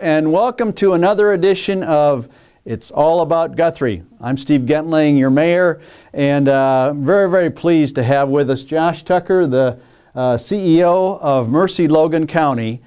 and welcome to another edition of It's All About Guthrie. I'm Steve Gentling, your mayor, and very pleased to have with us Josh Tucker, the CEO of Mercy Logan County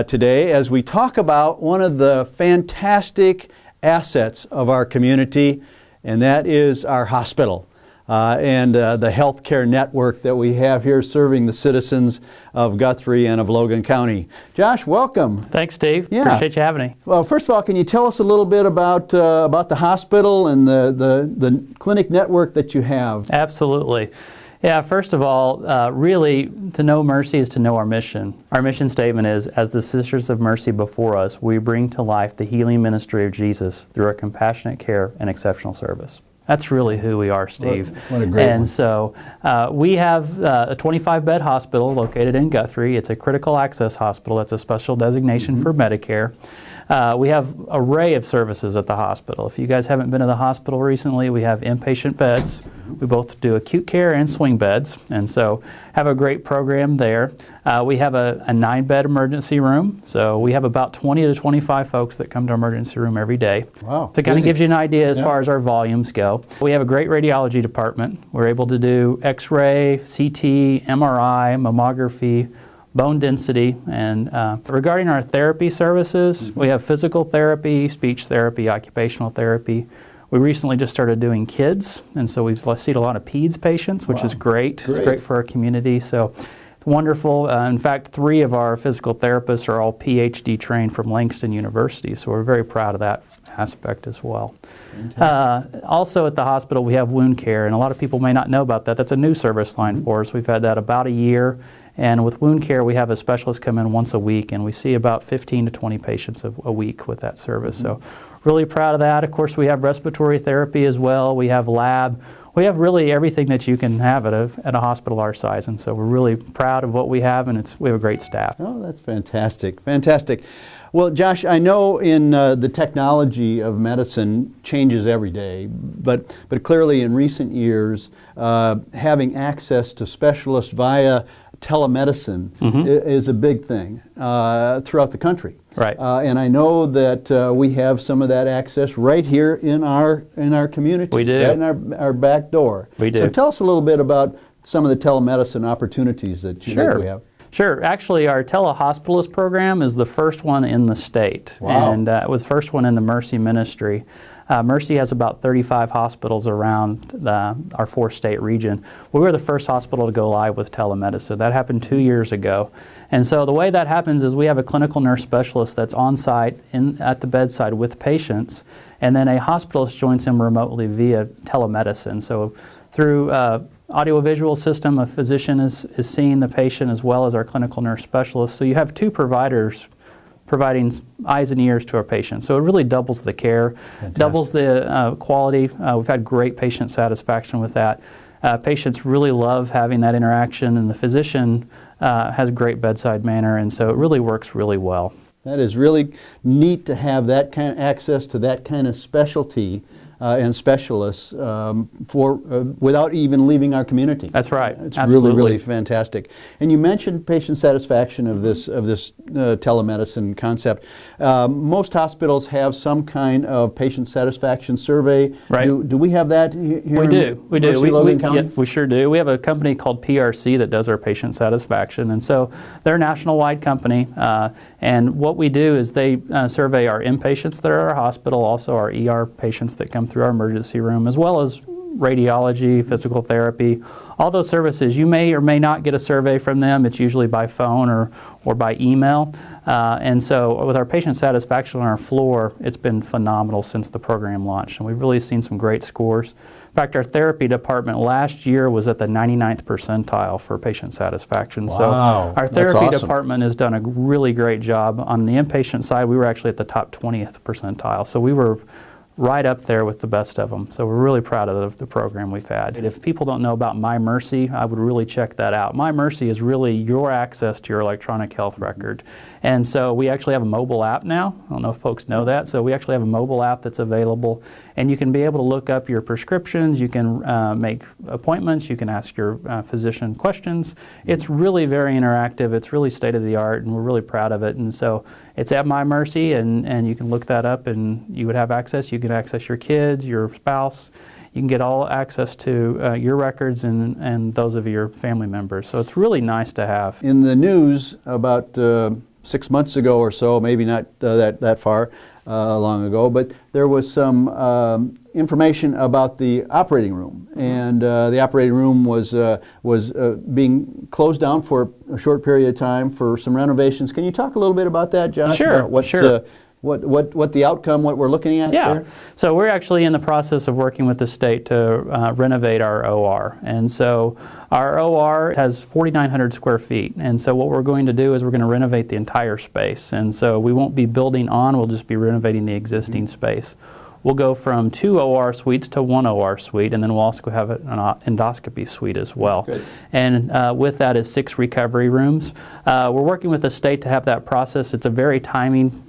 today, as we talk about one of the fantastic assets of our community, and that is our hospital. And the healthcare network that we have here serving the citizens of Guthrie and of Logan County. Josh, welcome. Thanks, Steve. Yeah. Appreciate you having me. Well, first of all, can you tell us a little bit about the hospital and the clinic network that you have? Absolutely. Yeah, first of all, really, to know Mercy is to know our mission. Our mission statement is, as the Sisters of Mercy before us, we bring to life the healing ministry of Jesus through our compassionate care and exceptional service. That's really who we are, Steve. What a great one. So we have a 25-bed hospital located in Guthrie. It's a critical access hospital. It's a special designation for Medicare. We have an array of services at the hospital. If you guys haven't been to the hospital recently, we have inpatient beds. We both do acute care and swing beds, and so have a great program there. We have a 9-bed emergency room, so we have about 20 to 25 folks that come to our emergency room every day. Wow. So it kind of gives you an idea as far as our volumes go. We have a great radiology department. We're able to do X-ray, CT, MRI, mammography, bone density, and regarding our therapy services, we have physical therapy, speech therapy, occupational therapy. We recently just started doing kids, and so we've seen a lot of peds patients, which is great. It's great for our community, so it's wonderful. In fact, 3 of our physical therapists are all PhD trained from Langston University, so we're very proud of that aspect as well. Also at the hospital, we have wound care, and a lot of people may not know about that. That's a new service line for us. We've had that about a year. And with wound care, we have a specialist come in once a week, and we see about 15 to 20 patients a week with that service. So really proud of that. Of course, we have respiratory therapy as well. We have lab. We have really everything that you can have at a hospital our size. And so we're really proud of what we have, and we have a great staff. Oh, that's fantastic. Fantastic. Well, Josh, I know in the technology of medicine changes every day, but clearly in recent years, having access to specialists via telemedicine is a big thing throughout the country. Right. And I know that we have some of that access right here in our community. We do. Right in our back door. We do. So tell us a little bit about some of the telemedicine opportunities that we have. Sure. Actually, our telehospitalist program is the first one in the state. Wow. And it was the first one in the Mercy ministry. Mercy has about 35 hospitals around our 4-state region. We were the first hospital to go live with telemedicine. That happened 2 years ago. And so the way that happens is we have a clinical nurse specialist that's on site at the bedside with patients, and then a hospitalist joins him remotely via telemedicine. So through audiovisual system, a physician is seeing the patient as well as our clinical nurse specialist. So you have 2 providers providing eyes and ears to our patients. So it really doubles the care, doubles the quality. We've had great patient satisfaction with that. Patients really love having that interaction, and the physician has a great bedside manner, and so it really works really well. That is really neat to have that kind of access to that kind of specialty and specialists without even leaving our community. That's right. It's Absolutely. really fantastic. And you mentioned patient satisfaction of this telemedicine concept. Most hospitals have some kind of patient satisfaction survey. Right. Do we have that here? We do. Mercy Logan County? Yeah, we sure do. We have a company called PRC that does our patient satisfaction, and so they're a national-wide company. And what we do is they survey our inpatients that are at our hospital, also our ER patients that come through our emergency room, as well as radiology, physical therapy, all those services. You may or may not get a survey from them. It's usually by phone or by email. And so with our patient satisfaction on our floor, it's been phenomenal since the program launched, and we've really seen some great scores. In fact, our therapy department last year was at the 99th percentile for patient satisfaction. Wow, so our therapy that's awesome. department has done a really great job. On the inpatient side, we were actually at the top 20th percentile. So we were right up there with the best of them. So we're really proud of the program we've had. If people don't know about My Mercy, I would really check that out. My Mercy is really your access to your electronic health record. And so we actually have a mobile app now. I don't know if folks know that. So we actually have a mobile app that's available, and you can be able to look up your prescriptions, you can make appointments, you can ask your physician questions. It's really very interactive. It's really state-of-the-art, and we're really proud of it. And so It's at My Mercy, and you can look that up, and you would have access. You can access your kids, your spouse. You can get all access to your records and those of your family members. So it's really nice to have. In the news about 6 months ago or so, maybe not that far long ago, but there was some information about the operating room, and the operating room was being closed down for a short period of time for some renovations. Can you talk a little bit about that, Josh? Sure, sure. What the outcome, what we're looking at there? So we're actually in the process of working with the state to renovate our OR. And so our OR has 4,900 square feet. And so what we're going to do is we're going to renovate the entire space. And so we won't be building on, we'll just be renovating the existing space. We'll go from 2 OR suites to 1 OR suite, and then we'll also have an endoscopy suite as well. Good. And with that is 6 recovery rooms. We're working with the state to have that process. It's a very timing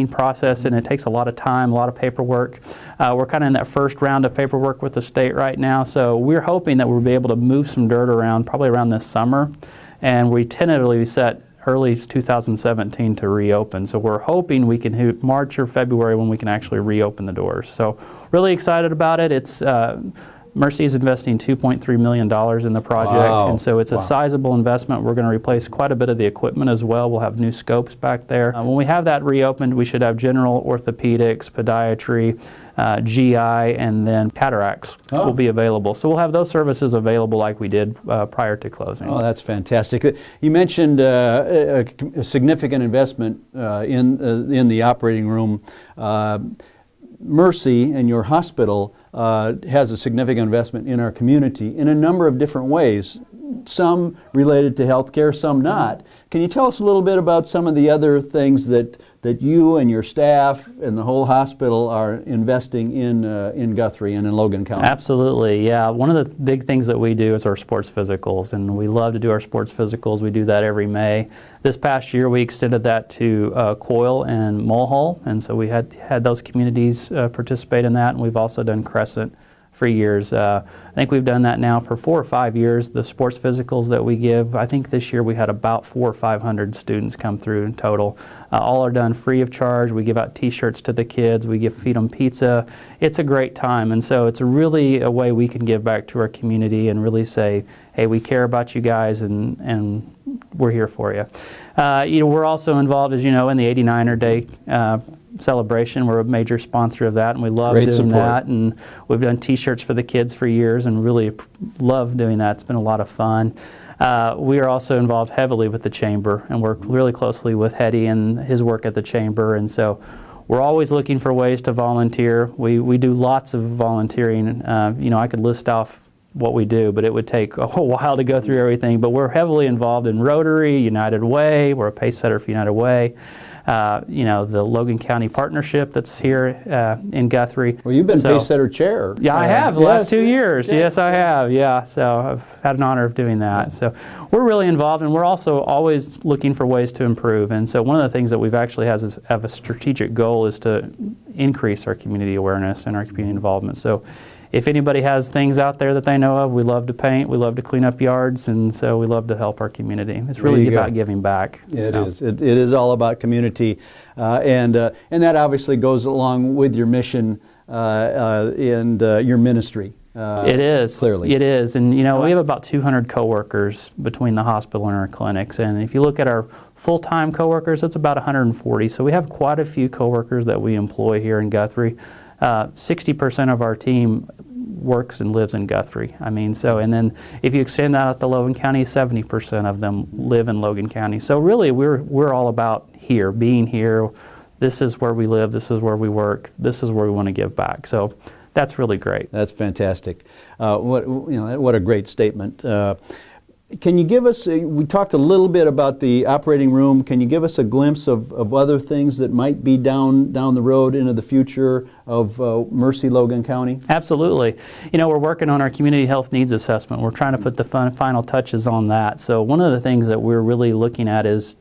process, and it takes a lot of time, a lot of paperwork. We're kind of in that first round of paperwork with the state right now, so we're hoping that we'll be able to move some dirt around, probably around this summer, and we tentatively set early 2017 to reopen. So we're hoping we can March or February when we can actually reopen the doors. So really excited about it. It's Mercy is investing $2.3 million in the project, wow. And so it's a sizable investment. We're going to replace quite a bit of the equipment as well. We'll have new scopes back there. When we have that reopened, we should have general orthopedics, podiatry, GI, and then cataracts will be available. So we'll have those services available like we did prior to closing. Oh, that's fantastic. You mentioned a significant investment in the operating room. Mercy and your hospital has a significant investment in our community in a number of different ways, some related to healthcare, some not. Can you tell us a little bit about some of the other things that you and your staff and the whole hospital are investing in Guthrie and in Logan County? Absolutely, yeah. One of the big things that we do is our sports physicals, and we love to do our sports physicals. We do that every May. This past year we extended that to Coyle and Mulhall, and so we had those communities participate in that, and we've also done Crescent for years. I think we've done that now for 4 or 5 years. The sports physicals that we give, I think this year we had about 400 or 500 students come through in total. All are done free of charge. We give out t-shirts to the kids. We feed them pizza. It's a great time, and so it's really a way we can give back to our community and really say, hey, we care about you guys, and we're here for you. We're also involved, as you know, in the 89er Day celebration. We're a major sponsor of that, and we love doing that. And we've done t-shirts for the kids for years and really love doing that. It's been a lot of fun. We are also involved heavily with the Chamber and work really closely with Hetty and his work at the Chamber, and so we're always looking for ways to volunteer. We do lots of volunteering. I could list off what we do, but it would take a whole while to go through everything. But we're heavily involved in Rotary, United Way. We're a pace setter for United Way. The Logan County Partnership that's here in Guthrie. Well, you've been pace setter chair. Yeah, I have the last 2 years. Yes, I have. Yeah, so I've had an honor of doing that. So we're really involved, and we're also always looking for ways to improve. And so one of the things that we've actually have a strategic goal is to increase our community awareness and our community involvement. So if anybody has things out there that they know of, we love to paint, we love to clean up yards, and so we love to help our community. It's really about giving back. It is. It is all about community, and that obviously goes along with your mission and your ministry. It is. Clearly. It is. And, we have about 200 coworkers between the hospital and our clinics. And if you look at our full-time coworkers, it's about 140. So we have quite a few coworkers that we employ here in Guthrie. 60% of our team works and lives in Guthrie. And then if you extend that out to Logan County, 70% of them live in Logan County. So really, we're all about here, being here. This is where we live. This is where we work. This is where we want to give back. So that's really great. That's fantastic. What a great statement. Can you give us, we talked a little bit about the operating room. Can you give us a glimpse of other things that might be down the road into the future of Mercy Logan County? Absolutely. We're working on our community health needs assessment. We're trying to put the final touches on that. So one of the things that we're really looking at is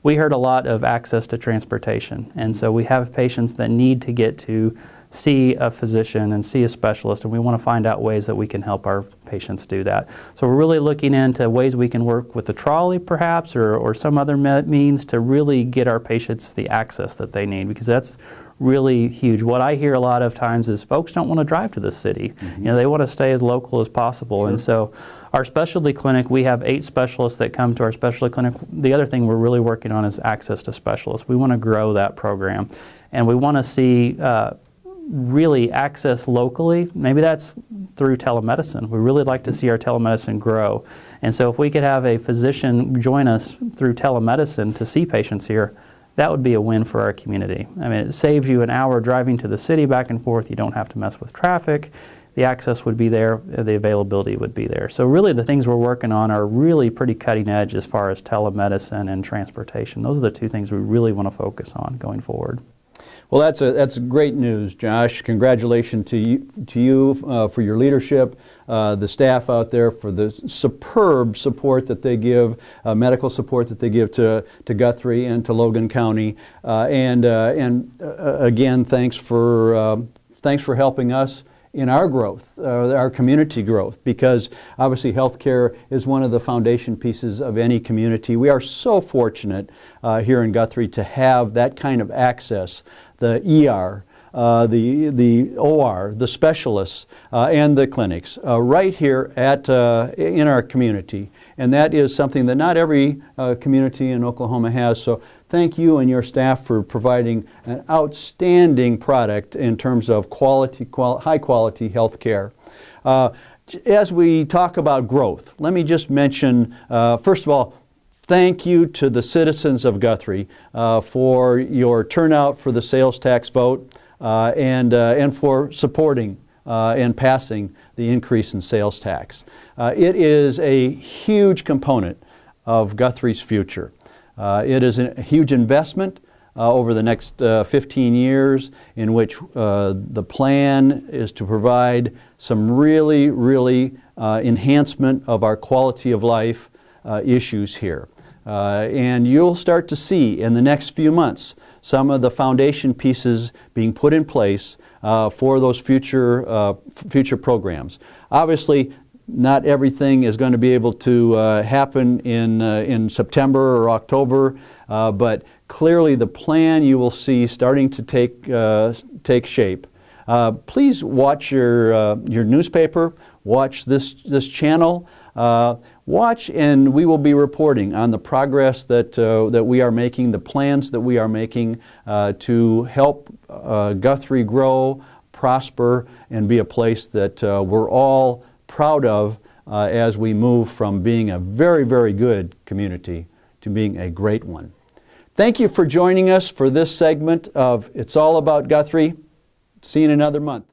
we heard a lot of access to transportation. And so we have patients that need to get to see a physician and see a specialist, and we want to find out ways that we can help our patients do that. So we're really looking into ways we can work with the trolley perhaps, or some other means to really get our patients the access that they need, because that's really huge. What I hear a lot of times is folks don't want to drive to the city. You know, they want to stay as local as possible. Sure. And so our specialty clinic, we have 8 specialists that come to our specialty clinic. The other thing we're really working on is access to specialists. We want to grow that program, and we want to see really access locally. Maybe that's through telemedicine. We really like to see our telemedicine grow. And so if we could have a physician join us through telemedicine to see patients here, that would be a win for our community. I mean, it saves you an hour driving to the city back and forth. You don't have to mess with traffic. The access would be there, the availability would be there. So really the things we're working on are really pretty cutting edge as far as telemedicine and transportation. Those are the 2 things we really want to focus on going forward. Well, that's great news, Josh. Congratulations to you for your leadership, the staff out there for the superb support that they give, medical support that they give to Guthrie and to Logan County, and again, thanks for helping us in our growth, our community growth, because obviously healthcare is one of the foundation pieces of any community. We are so fortunate here in Guthrie to have that kind of access. The ER, the OR, the specialists, and the clinics right here in our community. And that is something that not every community in Oklahoma has. So thank you and your staff for providing an outstanding product in terms of high quality health care. As we talk about growth, let me just mention, first of all, thank you to the citizens of Guthrie for your turnout for the sales tax vote and for supporting and passing the increase in sales tax. It is a huge component of Guthrie's future. It is a huge investment over the next 15 years in which the plan is to provide some really enhancement of our quality of life issues here. And you'll start to see in the next few months some of the foundation pieces being put in place for those future programs. Obviously, not everything is going to be able to happen in September or October, but clearly the plan you will see starting to take shape. Please watch your newspaper, watch this channel. Watch, and we will be reporting on the progress that we are making, the plans that we are making to help Guthrie grow, prosper, and be a place that we're all proud of as we move from being a very good community to being a great one. Thank you for joining us for this segment of It's All About Guthrie. See you in another month.